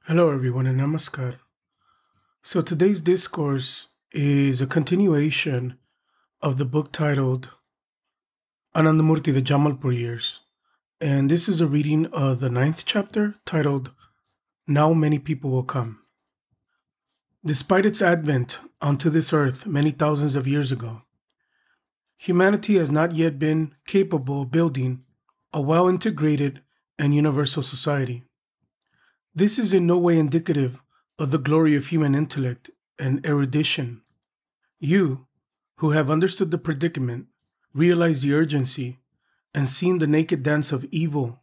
Hello, everyone, and namaskar. So, today's discourse is a continuation of the book titled Anandamurti, the Jamalpur Years. And this is a reading of the 9th chapter titled Now Many People Will Come. Despite its advent onto this earth many thousands of years ago, humanity has not yet been capable of building a well integrated and universal society. This is in no way indicative of the glory of human intellect and erudition. You, who have understood the predicament, realized the urgency, and seen the naked dance of evil,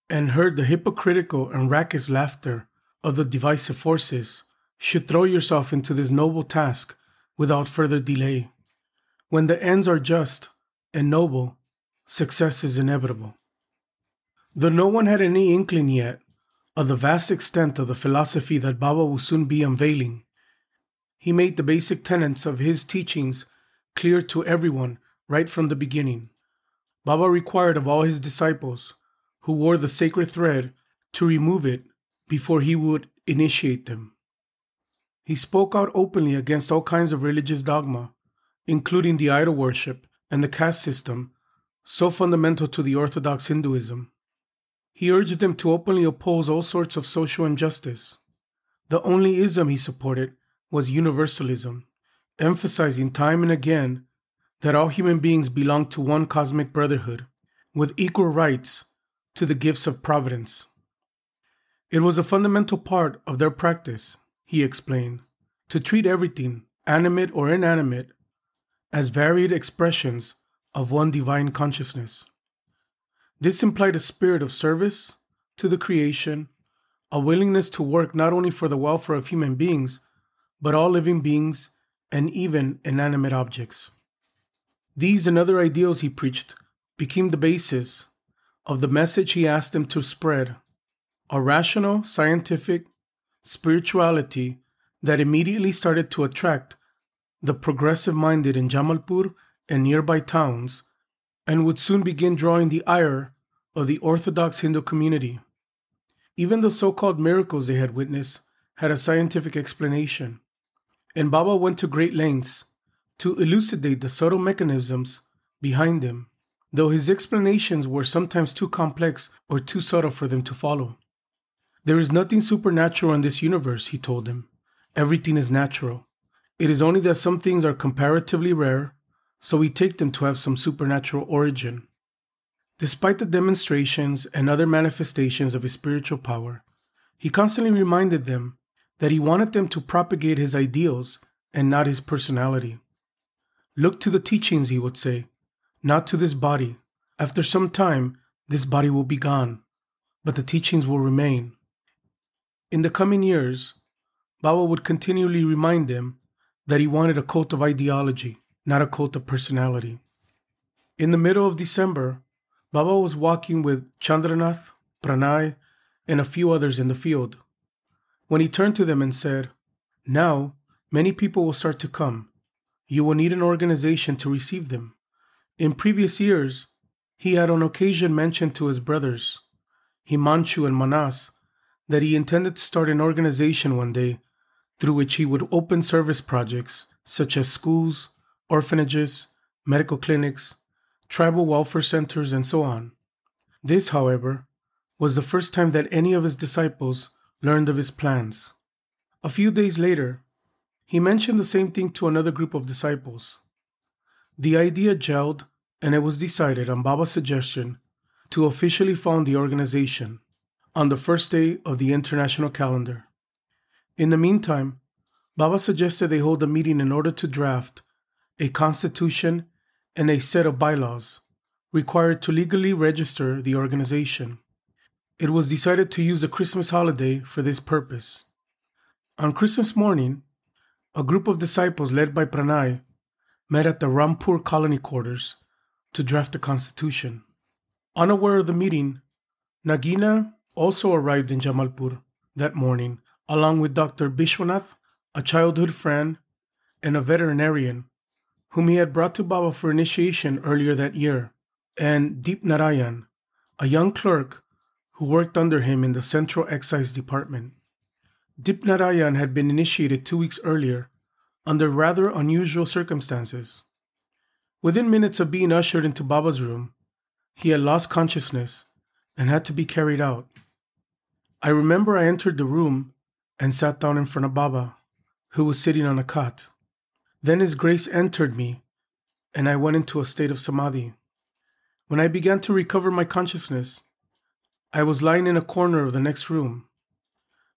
and heard the hypocritical and raucous laughter of the divisive forces, should throw yourself into this noble task without further delay. When the ends are just and noble, success is inevitable. Though no one had any inkling yet of the vast extent of the philosophy that Baba will soon be unveiling, he made the basic tenets of his teachings clear to everyone right from the beginning. Baba required of all his disciples who wore the sacred thread to remove it before he would initiate them. He spoke out openly against all kinds of religious dogma, including the idol worship and the caste system, so fundamental to the Orthodox Hinduism. He urged them to openly oppose all sorts of social injustice. The only ism he supported was universalism, emphasizing time and again that all human beings belong to one cosmic brotherhood, with equal rights to the gifts of providence. It was a fundamental part of their practice, he explained, to treat everything, animate or inanimate, as varied expressions of one divine consciousness. This implied a spirit of service to the creation, a willingness to work not only for the welfare of human beings, but all living beings and even inanimate objects. These and other ideals he preached became the basis of the message he asked them to spread, a rational, scientific spirituality that immediately started to attract the progressive-minded in Jamalpur and nearby towns, and would soon begin drawing the ire of the Orthodox Hindu community. Even the so-called miracles they had witnessed had a scientific explanation, and Baba went to great lengths to elucidate the subtle mechanisms behind them, though his explanations were sometimes too complex or too subtle for them to follow. There is nothing supernatural in this universe, he told them. Everything is natural. It is only that some things are comparatively rare, so we take them to have some supernatural origin. Despite the demonstrations and other manifestations of his spiritual power, he constantly reminded them that he wanted them to propagate his ideals and not his personality. Look to the teachings, he would say, not to this body. After some time, this body will be gone, but the teachings will remain. In the coming years, Baba would continually remind them that he wanted a cult of ideology, not a cult of personality. In the middle of December, Baba was walking with Chandranath, Pranay, and a few others in the field, when he turned to them and said, "Now, many people will start to come. You will need an organization to receive them." In previous years, he had on occasion mentioned to his brothers, Himanshu and Manas, that he intended to start an organization one day through which he would open service projects such as schools, orphanages, medical clinics, tribal welfare centers, and so on. This, however, was the first time that any of his disciples learned of his plans. A few days later, he mentioned the same thing to another group of disciples. The idea gelled, and it was decided on Baba's suggestion to officially found the organization on the first day of the international calendar. In the meantime, Baba suggested they hold a meeting in order to draft a constitution and a set of bylaws required to legally register the organization. It was decided to use the Christmas holiday for this purpose. On Christmas morning, a group of disciples led by Pranay met at the Rampur colony quarters to draft the constitution. Unaware of the meeting, Nagina also arrived in Jamalpur that morning, along with Dr. Bishwanath, a childhood friend, and a veterinarian whom he had brought to Baba for initiation earlier that year, and Deep Narayan, a young clerk who worked under him in the Central Excise Department. Dipnarayan had been initiated 2 weeks earlier under rather unusual circumstances. Within minutes of being ushered into Baba's room, he had lost consciousness and had to be carried out. I remember I entered the room and sat down in front of Baba, who was sitting on a cot. Then His Grace entered me, and I went into a state of samadhi. When I began to recover my consciousness, I was lying in a corner of the next room.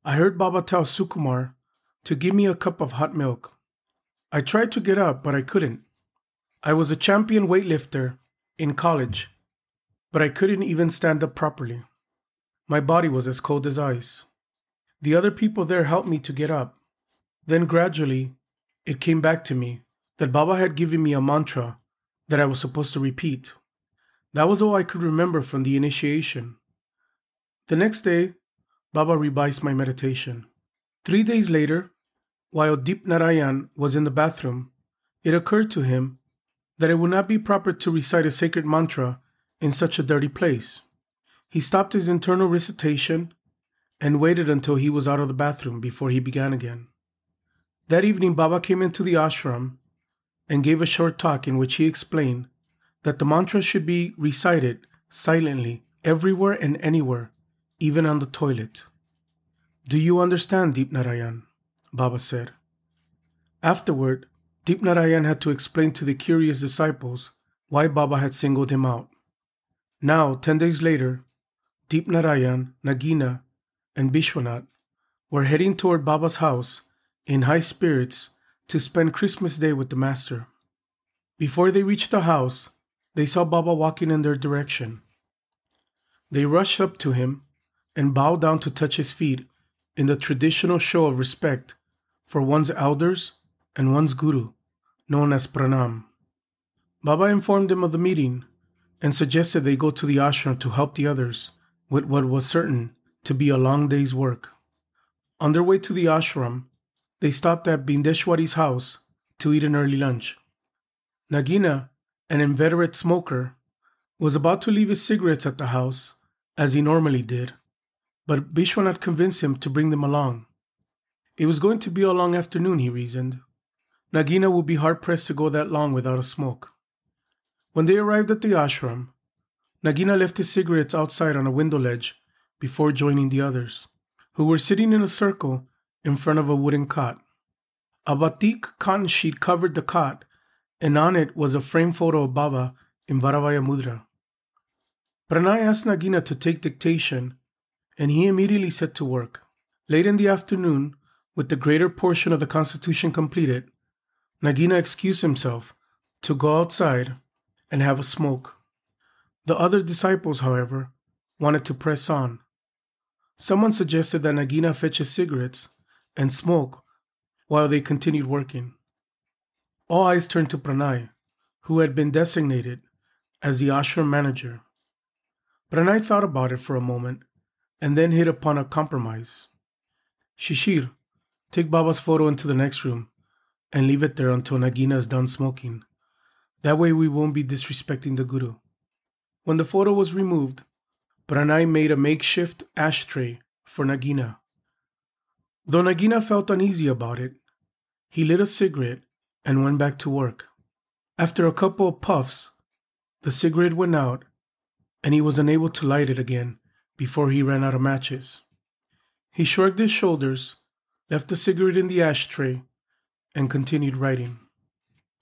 I heard Baba tell Sukumar to give me a cup of hot milk. I tried to get up, but I couldn't. I was a champion weightlifter in college, but I couldn't even stand up properly. My body was as cold as ice. The other people there helped me to get up. Then gradually, it came back to me that Baba had given me a mantra that I was supposed to repeat. That was all I could remember from the initiation. The next day, Baba revised my meditation. 3 days later, while Dipnarayan was in the bathroom, it occurred to him that it would not be proper to recite a sacred mantra in such a dirty place. He stopped his internal recitation and waited until he was out of the bathroom before he began again. That evening, Baba came into the ashram and gave a short talk in which he explained that the mantra should be recited silently everywhere and anywhere, even on the toilet. "Do you understand, Dipnarayan?" Baba said. Afterward, Dipnarayan had to explain to the curious disciples why Baba had singled him out. Now, 10 days later, Dipnarayan, Nagina, and Vishwanath were heading toward Baba's house in high spirits to spend Christmas Day with the Master. Before they reached the house, they saw Baba walking in their direction. They rushed up to him and bowed down to touch his feet in the traditional show of respect for one's elders and one's guru, known as pranam. Baba informed them of the meeting and suggested they go to the ashram to help the others with what was certain to be a long day's work. On their way to the ashram, they stopped at Bindeshwari's house to eat an early lunch. Nagina, an inveterate smoker, was about to leave his cigarettes at the house, as he normally did, but Vishwanath convinced him to bring them along. It was going to be a long afternoon, he reasoned. Nagina would be hard-pressed to go that long without a smoke. When they arrived at the ashram, Nagina left his cigarettes outside on a window ledge before joining the others, who were sitting in a circle in front of a wooden cot. A batik cotton sheet covered the cot, and on it was a framed photo of Baba in Varavaya Mudra. Pranay asked Nagina to take dictation, and he immediately set to work. Late in the afternoon, with the greater portion of the constitution completed, Nagina excused himself to go outside and have a smoke. The other disciples, however, wanted to press on. Someone suggested that Nagina fetch his cigarettes and smoke while they continued working. All eyes turned to Pranay, who had been designated as the ashram manager. Pranay thought about it for a moment and then hit upon a compromise. "Shishir, take Baba's photo into the next room and leave it there until Nagina is done smoking. That way we won't be disrespecting the Guru." When the photo was removed, Pranay made a makeshift ashtray for Nagina. Though Nagina felt uneasy about it, he lit a cigarette and went back to work. After a couple of puffs, the cigarette went out and he was unable to light it again before he ran out of matches. He shrugged his shoulders, left the cigarette in the ashtray, and continued writing.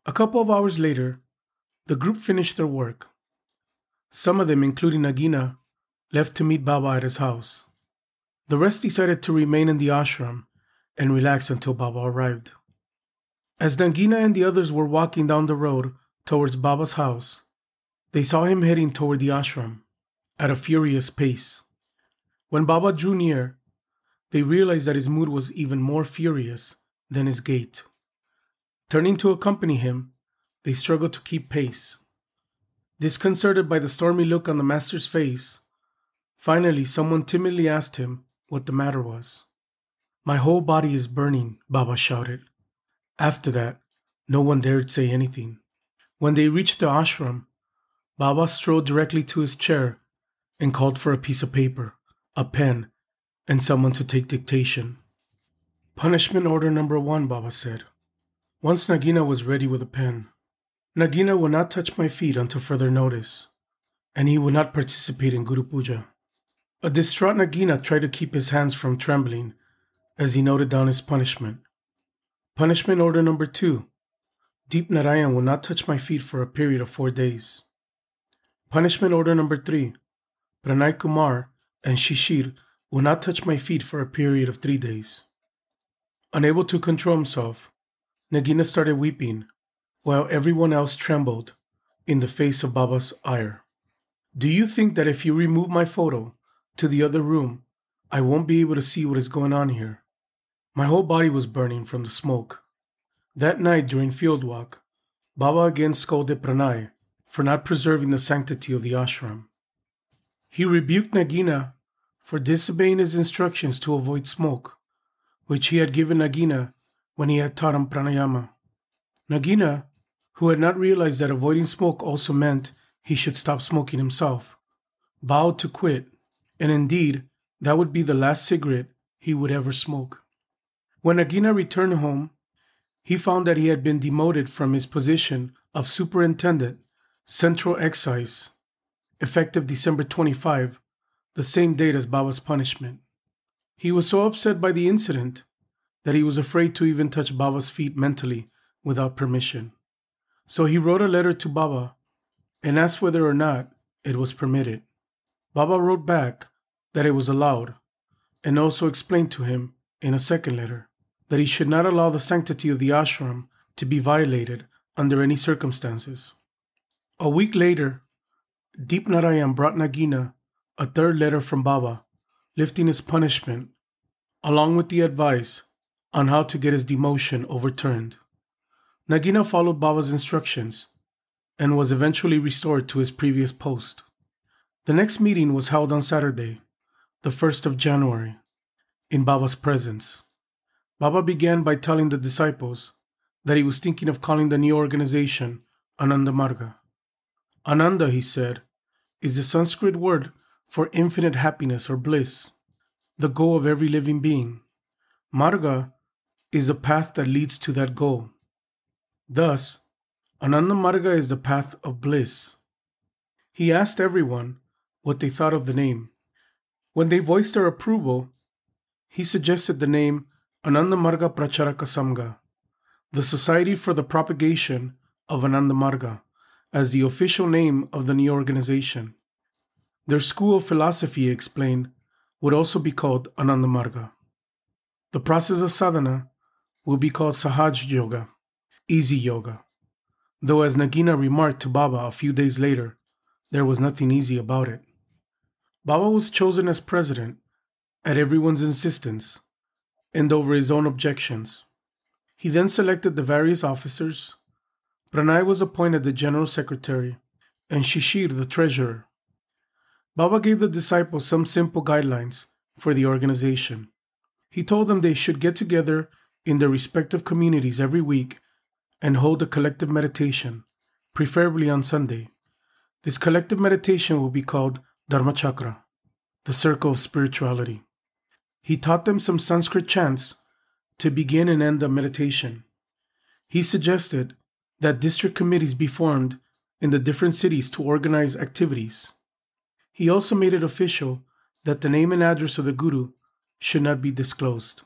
A couple of hours later, the group finished their work. Some of them, including Nagina, left to meet Baba at his house. The rest decided to remain in the ashram and relax until Baba arrived. As Nagina and the others were walking down the road towards Baba's house, they saw him heading toward the ashram at a furious pace. When Baba drew near, they realized that his mood was even more furious than his gait. Turning to accompany him, they struggled to keep pace. Disconcerted by the stormy look on the master's face, finally someone timidly asked him what the matter was. "My whole body is burning," Baba shouted. After that, no one dared say anything. When they reached the ashram, Baba strode directly to his chair and called for a piece of paper, a pen, and someone to take dictation. Punishment order number 1, Baba said. Once Nagina was ready with a pen. Nagina will not touch my feet until further notice, and he will not participate in Guru Puja. A distraught Nagina tried to keep his hands from trembling as he noted down his punishment. Punishment order number 2. Deep Narayan will not touch my feet for a period of 4 days. Punishment order number 3. Pranay Kumar and Shishir will not touch my feet for a period of 3 days. Unable to control himself, Nagina started weeping, while everyone else trembled in the face of Baba's ire. Do you think that if you remove my photo to the other room, I won't be able to see what is going on here? My whole body was burning from the smoke. That night during field walk, Baba again scolded Pranay for not preserving the sanctity of the ashram. He rebuked Nagina for disobeying his instructions to avoid smoke, which he had given Nagina when he had taught him pranayama. Nagina, who had not realized that avoiding smoke also meant he should stop smoking himself, vowed to quit, and indeed, that would be the last cigarette he would ever smoke. When Nagina returned home, he found that he had been demoted from his position of Superintendent, Central Excise, effective December 25, the same date as Baba's punishment. He was so upset by the incident that he was afraid to even touch Baba's feet mentally without permission. So he wrote a letter to Baba and asked whether or not it was permitted. Baba wrote back that it was allowed, and also explained to him in a second letter that he should not allow the sanctity of the ashram to be violated under any circumstances. A week later, Deep Narayan brought Nagina a third letter from Baba, lifting his punishment, along with the advice on how to get his demotion overturned. Nagina followed Baba's instructions and was eventually restored to his previous post. The next meeting was held on Saturday, the 1st of January, in Baba's presence. Baba began by telling the disciples that he was thinking of calling the new organization Ananda Marga. Ananda, he said, is the Sanskrit word for infinite happiness or bliss, the goal of every living being. Marga is the path that leads to that goal. Thus, Ananda Marga is the path of bliss. He asked everyone what they thought of the name. When they voiced their approval, he suggested the name Ananda Marga Pracharaka Samga, the Society for the Propagation of Ananda Marga, as the official name of the new organization. Their school of philosophy, he explained, would also be called Ananda Marga. The process of sadhana will be called Sahaj Yoga, easy yoga. Though, as Nagina remarked to Baba a few days later, there was nothing easy about it. Baba was chosen as president at everyone's insistence and over his own objections. He then selected the various officers. Pranay was appointed the general secretary and Shishir the treasurer. Baba gave the disciples some simple guidelines for the organization. He told them they should get together in their respective communities every week and hold a collective meditation, preferably on Sunday. This collective meditation will be called Dharma Chakra, the circle of spirituality. He taught them some Sanskrit chants to begin and end the meditation. He suggested that district committees be formed in the different cities to organize activities. He also made it official that the name and address of the Guru should not be disclosed.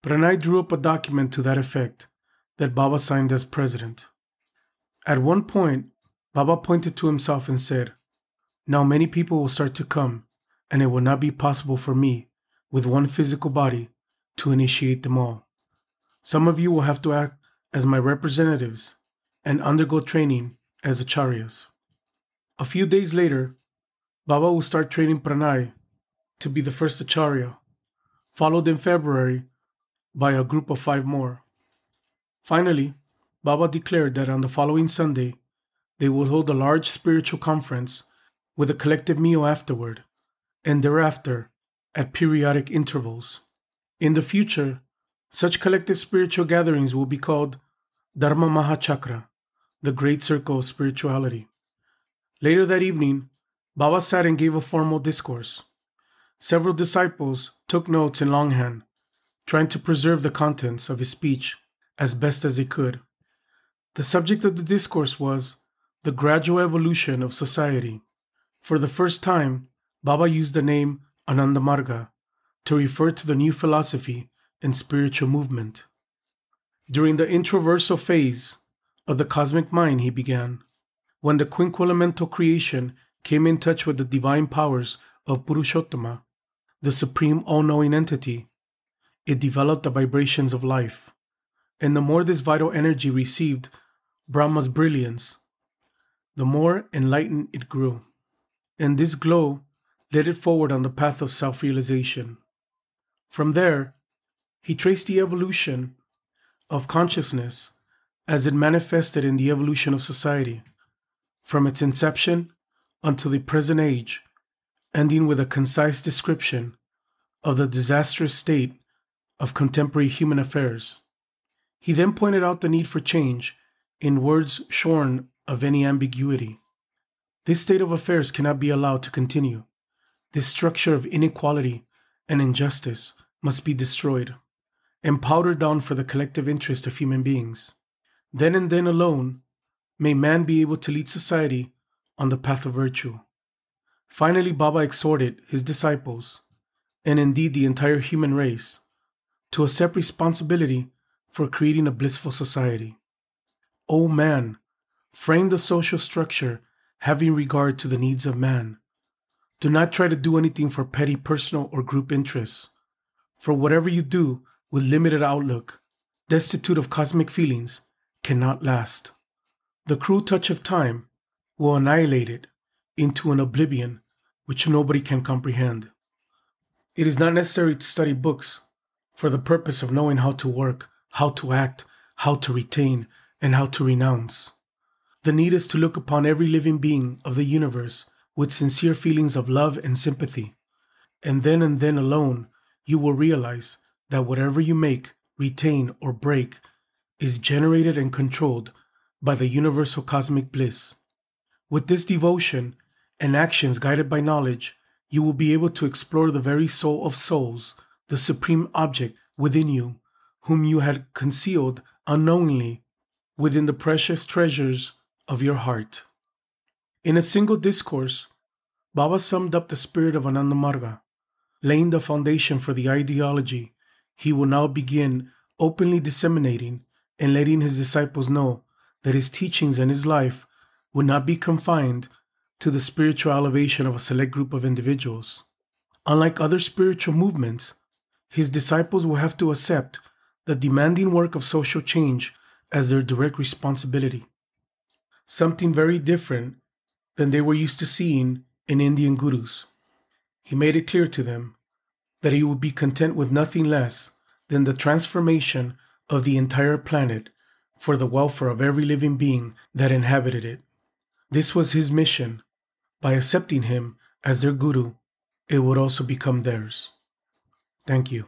Pranay drew up a document to that effect that Baba signed as president. At one point, Baba pointed to himself and said, "Now many people will start to come, and it will not be possible for me, with one physical body, to initiate them all. Some of you will have to act as my representatives and undergo training as acharyas." A few days later, Baba will start training Pranay to be the first acharya, followed in February by a group of 5 more. Finally, Baba declared that on the following Sunday, they would hold a large spiritual conference with a collective meal afterward, and thereafter at periodic intervals. In the future, such collective spiritual gatherings will be called Dharma Mahachakra, the Great Circle of Spirituality. Later that evening, Baba sat and gave a formal discourse. Several disciples took notes in longhand, trying to preserve the contents of his speech as best as he could. The subject of the discourse was the gradual evolution of society. For the first time, Baba used the name Ananda Marga to refer to the new philosophy and spiritual movement. During the introversal phase of the cosmic mind, he began, when the quinquelemental creation came in touch with the divine powers of Purushottama, the supreme all-knowing entity, it developed the vibrations of life. And the more this vital energy received Brahma's brilliance, the more enlightened it grew. And this glow led it forward on the path of self-realization. From there, he traced the evolution of consciousness as it manifested in the evolution of society, from its inception until the present age, ending with a concise description of the disastrous state of contemporary human affairs. He then pointed out the need for change in words shorn of any ambiguity. This state of affairs cannot be allowed to continue. This structure of inequality and injustice must be destroyed and powdered down for the collective interest of human beings. Then and then alone may man be able to lead society on the path of virtue. Finally, Baba exhorted his disciples, and indeed the entire human race, to accept responsibility for creating a blissful society. O man, frame the social structure having regard to the needs of man. Do not try to do anything for petty personal or group interests. For whatever you do with limited outlook, destitute of cosmic feelings, cannot last. The cruel touch of time will annihilate it into an oblivion which nobody can comprehend. It is not necessary to study books for the purpose of knowing how to work, how to act, how to retain, and how to renounce. The need is to look upon every living being of the universe with sincere feelings of love and sympathy, and then alone you will realize that whatever you make, retain, or break is generated and controlled by the universal cosmic bliss. With this devotion and actions guided by knowledge, you will be able to explore the very soul of souls, the supreme object within you, whom you had concealed unknowingly within the precious treasures of your heart. In a single discourse, Baba summed up the spirit of Ananda Marga, laying the foundation for the ideology he will now begin openly disseminating and letting his disciples know that his teachings and his life would not be confined to the spiritual elevation of a select group of individuals. Unlike other spiritual movements, his disciples will have to accept the demanding work of social change as their direct responsibility, something very different than they were used to seeing in Indian gurus. He made it clear to them that he would be content with nothing less than the transformation of the entire planet for the welfare of every living being that inhabited it. This was his mission. By accepting him as their guru, it would also become theirs. Thank you.